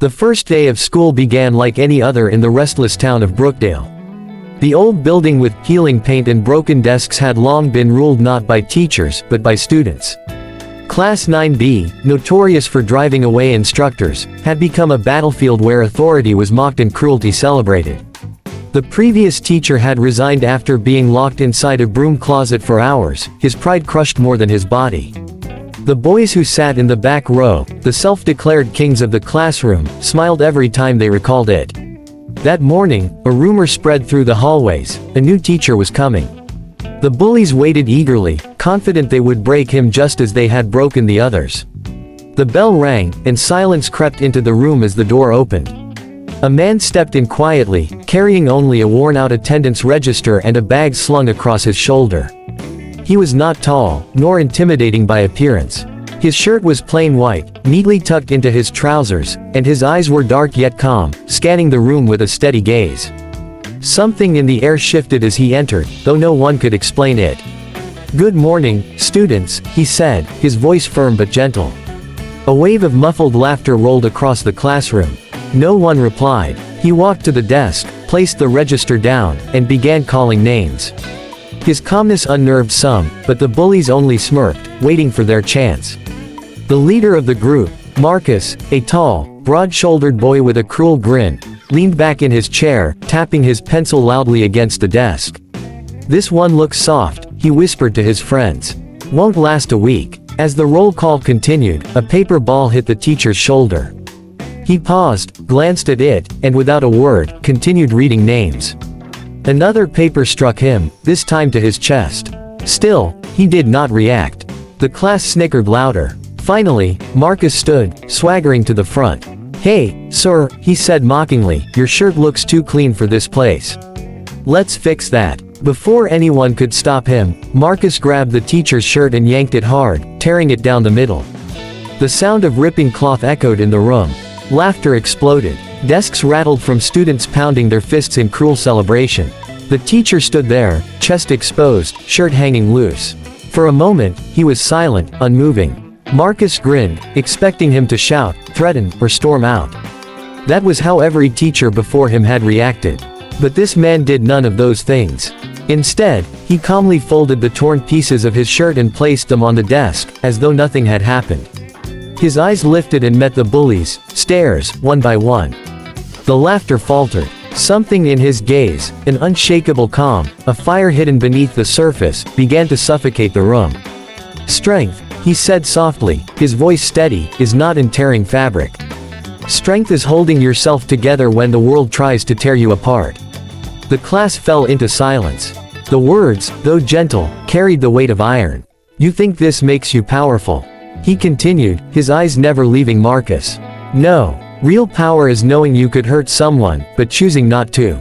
The first day of school began like any other in the restless town of Brookdale. The old building with peeling paint and broken desks had long been ruled not by teachers, but by students. Class 9B, notorious for driving away instructors, had become a battlefield where authority was mocked and cruelty celebrated. The previous teacher had resigned after being locked inside a broom closet for hours, his pride crushed more than his body. The boys who sat in the back row, the self-declared kings of the classroom, smiled every time they recalled it. That morning, a rumor spread through the hallways: a new teacher was coming. The bullies waited eagerly, confident they would break him just as they had broken the others. The bell rang, and silence crept into the room as the door opened. A man stepped in quietly, carrying only a worn-out attendance register and a bag slung across his shoulder. He was not tall, nor intimidating by appearance. His shirt was plain white, neatly tucked into his trousers, and his eyes were dark yet calm, scanning the room with a steady gaze. Something in the air shifted as he entered, though no one could explain it. "Good morning, students," he said, his voice firm but gentle. A wave of muffled laughter rolled across the classroom. No one replied. He walked to the desk, placed the register down, and began calling names. His calmness unnerved some, but the bullies only smirked, waiting for their chance. The leader of the group, Marcus, a tall, broad-shouldered boy with a cruel grin, leaned back in his chair, tapping his pencil loudly against the desk. "This one looks soft," he whispered to his friends. "Won't last a week." As the roll call continued, a paper ball hit the teacher's shoulder. He paused, glanced at it, and without a word, continued reading names. Another paper struck him, this time to his chest. Still, he did not react. The class snickered louder. Finally, Marcus stood, swaggering to the front. "Hey, sir," he said mockingly, "your shirt looks too clean for this place. Let's fix that." Before anyone could stop him, Marcus grabbed the teacher's shirt and yanked it hard, tearing it down the middle. The sound of ripping cloth echoed in the room. Laughter exploded. Desks rattled from students pounding their fists in cruel celebration. The teacher stood there, chest exposed, shirt hanging loose. For a moment, he was silent, unmoving. Marcus grinned, expecting him to shout, threaten, or storm out. That was how every teacher before him had reacted. But this man did none of those things. Instead, he calmly folded the torn pieces of his shirt and placed them on the desk, as though nothing had happened. His eyes lifted and met the bullies' stares, one by one. The laughter faltered. Something in his gaze, an unshakable calm, a fire hidden beneath the surface, began to suffocate the room. "Strength," he said softly, his voice steady, "is not in tearing fabric. Strength is holding yourself together when the world tries to tear you apart." The class fell into silence. The words, though gentle, carried the weight of iron. "You think this makes you powerful?" he continued, his eyes never leaving Marcus. "No. Real power is knowing you could hurt someone, but choosing not to."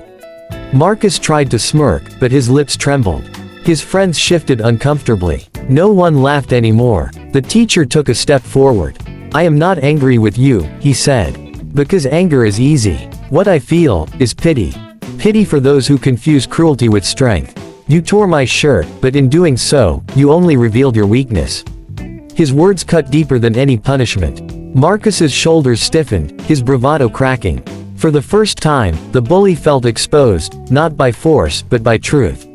Marcus tried to smirk, but his lips trembled. His friends shifted uncomfortably. No one laughed anymore. The teacher took a step forward. "I am not angry with you," he said. "Because anger is easy. What I feel is pity. Pity for those who confuse cruelty with strength. You tore my shirt, but in doing so, you only revealed your weakness." His words cut deeper than any punishment. Marcus's shoulders stiffened, his bravado cracking. For the first time, the bully felt exposed, not by force, but by truth.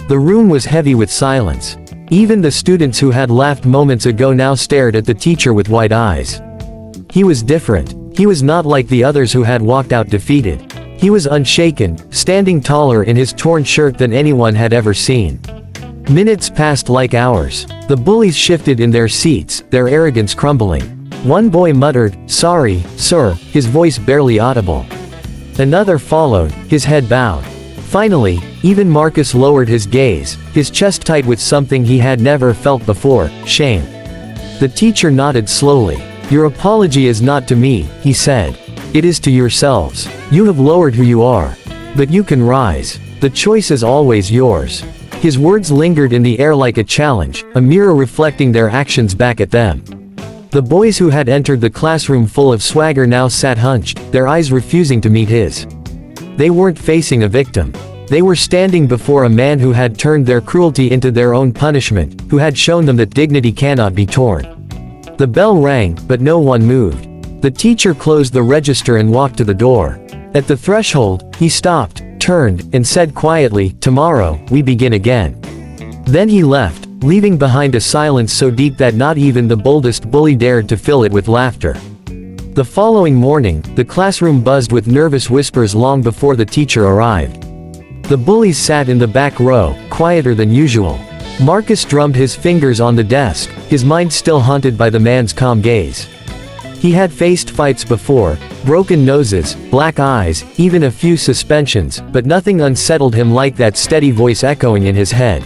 The room was heavy with silence. Even the students who had laughed moments ago now stared at the teacher with wide eyes. He was different. He was not like the others who had walked out defeated. He was unshaken, standing taller in his torn shirt than anyone had ever seen. Minutes passed like hours. The bullies shifted in their seats, their arrogance crumbling. One boy muttered, "Sorry, sir," his voice barely audible. Another followed, his head bowed. Finally, even Marcus lowered his gaze, his chest tight with something he had never felt before, shame. The teacher nodded slowly. "Your apology is not to me," he said. "It is to yourselves. You have lowered who you are. But you can rise. The choice is always yours." His words lingered in the air like a challenge, a mirror reflecting their actions back at them. The boys who had entered the classroom full of swagger now sat hunched, their eyes refusing to meet his. They weren't facing a victim. They were standing before a man who had turned their cruelty into their own punishment, who had shown them that dignity cannot be torn. The bell rang, but no one moved. The teacher closed the register and walked to the door. At the threshold, he stopped, turned, and said quietly, "Tomorrow, we begin again." Then he left, leaving behind a silence so deep that not even the boldest bully dared to fill it with laughter. The following morning, the classroom buzzed with nervous whispers long before the teacher arrived. The bullies sat in the back row, quieter than usual. Marcus drummed his fingers on the desk, his mind still haunted by the man's calm gaze. He had faced fights before, broken noses, black eyes, even a few suspensions, but nothing unsettled him like that steady voice echoing in his head.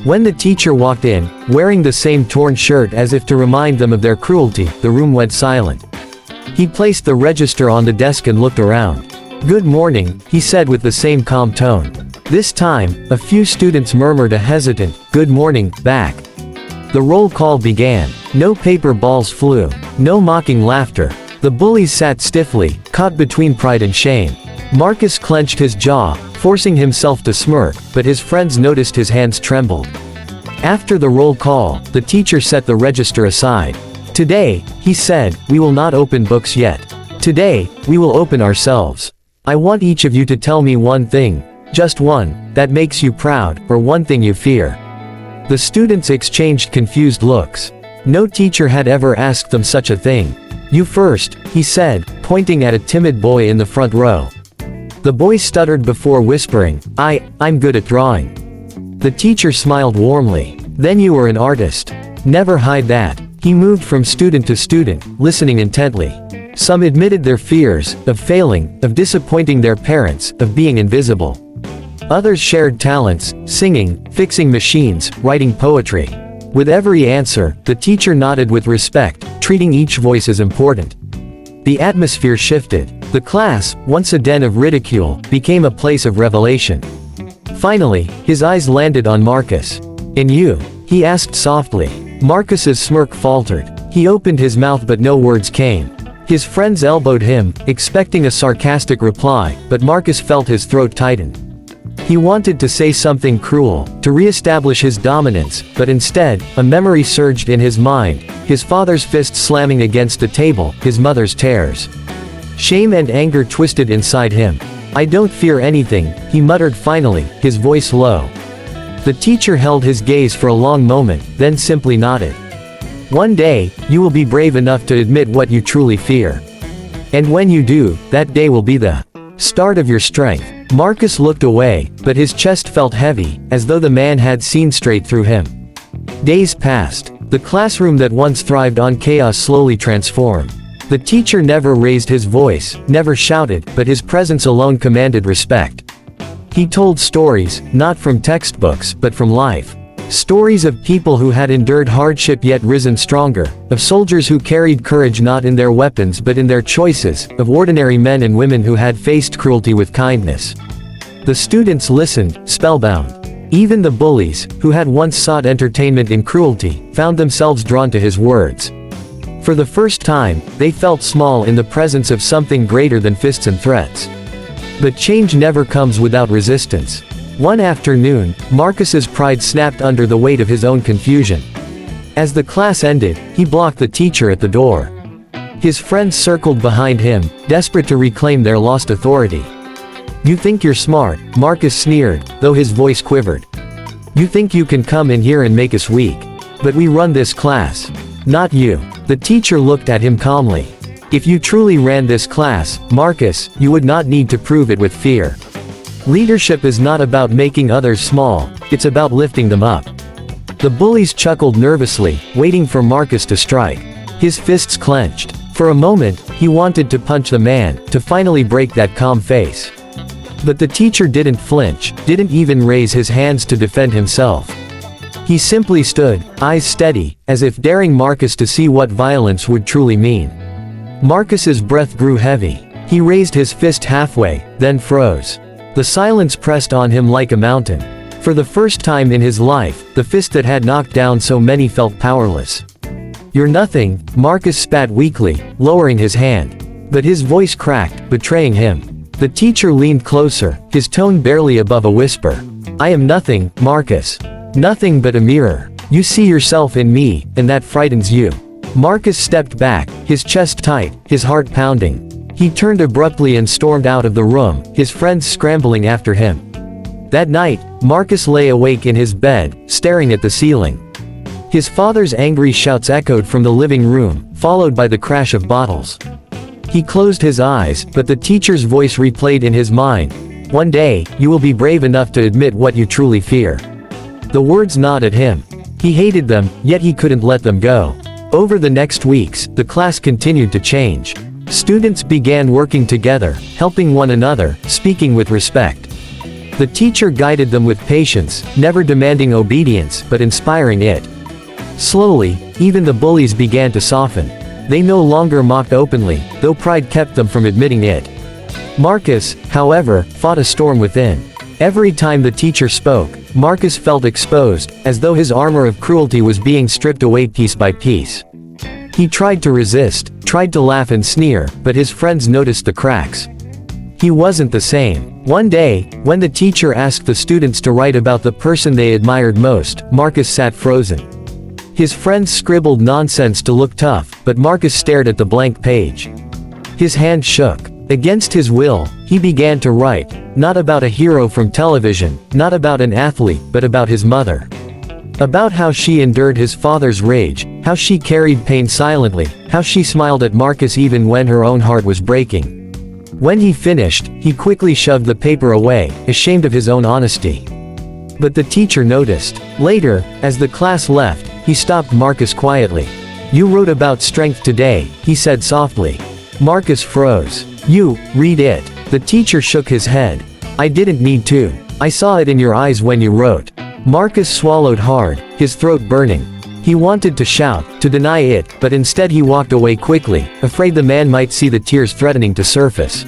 When the teacher walked in, wearing the same torn shirt as if to remind them of their cruelty, the room went silent. He placed the register on the desk and looked around. "Good morning," he said with the same calm tone. This time, a few students murmured a hesitant, "Good morning," back. The roll call began. No paper balls flew. No mocking laughter. The bullies sat stiffly, caught between pride and shame. Marcus clenched his jaw, forcing himself to smirk, but his friends noticed his hands trembled. After the roll call, the teacher set the register aside. "Today," he said, "we will not open books yet. Today, we will open ourselves. I want each of you to tell me one thing, just one, that makes you proud, or one thing you fear." The students exchanged confused looks. No teacher had ever asked them such a thing. "You first," he said, pointing at a timid boy in the front row. The boy stuttered before whispering, I'm good at drawing." The teacher smiled warmly. "Then you are an artist. Never hide that." He moved from student to student, listening intently. Some admitted their fears, of failing, of disappointing their parents, of being invisible. Others shared talents, singing, fixing machines, writing poetry. With every answer, the teacher nodded with respect, treating each voice as important. The atmosphere shifted. The class, once a den of ridicule, became a place of revelation. Finally, his eyes landed on Marcus. "And you?" he asked softly. Marcus's smirk faltered. He opened his mouth but no words came. His friends elbowed him, expecting a sarcastic reply, but Marcus felt his throat tighten. He wanted to say something cruel, to re-establish his dominance, but instead, a memory surged in his mind, his father's fist slamming against the table, his mother's tears. Shame and anger twisted inside him. "I don't fear anything," he muttered finally, his voice low. The teacher held his gaze for a long moment, then simply nodded. "One day, you will be brave enough to admit what you truly fear. And when you do, that day will be the start of your strength." Marcus looked away, but his chest felt heavy, as though the man had seen straight through him. Days passed. The classroom that once thrived on chaos slowly transformed. The teacher never raised his voice, never shouted, but his presence alone commanded respect. He told stories, not from textbooks, but from life. Stories of people who had endured hardship yet risen stronger, of soldiers who carried courage not in their weapons but in their choices, of ordinary men and women who had faced cruelty with kindness. The students listened, spellbound. Even the bullies, who had once sought entertainment in cruelty, found themselves drawn to his words. For the first time, they felt small in the presence of something greater than fists and threats. But change never comes without resistance. One afternoon, Marcus's pride snapped under the weight of his own confusion. As the class ended, he blocked the teacher at the door. His friends circled behind him, desperate to reclaim their lost authority. "You think you're smart," Marcus sneered, though his voice quivered. "You think you can come in here and make us weak. But we run this class. Not you." The teacher looked at him calmly. "If you truly ran this class, Marcus, you would not need to prove it with fear. Leadership is not about making others small, it's about lifting them up." The bullies chuckled nervously, waiting for Marcus to strike. His fists clenched. For a moment, he wanted to punch the man, to finally break that calm face. But the teacher didn't flinch, didn't even raise his hands to defend himself. He simply stood, eyes steady, as if daring Marcus to see what violence would truly mean. Marcus's breath grew heavy. He raised his fist halfway, then froze. The silence pressed on him like a mountain. For the first time in his life, the fist that had knocked down so many felt powerless. "You're nothing," Marcus spat weakly, lowering his hand. But his voice cracked, betraying him. The teacher leaned closer, his tone barely above a whisper. "I am nothing, Marcus. Nothing but a mirror. You see yourself in me, and that frightens you. Marcus stepped back, his chest tight, his heart pounding. He turned abruptly and stormed out of the room, his friends scrambling after him. That night, Marcus lay awake in his bed, staring at the ceiling. His father's angry shouts echoed from the living room, followed by the crash of bottles. He closed his eyes, but the teacher's voice replayed in his mind. "One day, you will be brave enough to admit what you truly fear." The words gnawed at him. He hated them, yet he couldn't let them go. Over the next weeks, the class continued to change. Students began working together, helping one another, speaking with respect. The teacher guided them with patience, never demanding obedience, but inspiring it. Slowly, even the bullies began to soften. They no longer mocked openly, though pride kept them from admitting it. Marcus, however, fought a storm within. Every time the teacher spoke, Marcus felt exposed, as though his armor of cruelty was being stripped away piece by piece. He tried to resist, tried to laugh and sneer, but his friends noticed the cracks. He wasn't the same. One day, when the teacher asked the students to write about the person they admired most, Marcus sat frozen. His friends scribbled nonsense to look tough, but Marcus stared at the blank page. His hand shook. Against his will, he began to write, not about a hero from television, not about an athlete, but about his mother. About how she endured his father's rage, how she carried pain silently, how she smiled at Marcus even when her own heart was breaking. When he finished, he quickly shoved the paper away, ashamed of his own honesty. But the teacher noticed. Later, as the class left, he stopped Marcus quietly. "You wrote about strength today," he said softly. Marcus froze. "You, read it." The teacher shook his head. "I didn't need to. I saw it in your eyes when you wrote." Marcus swallowed hard, his throat burning. He wanted to shout, to deny it, but instead he walked away quickly, afraid the man might see the tears threatening to surface.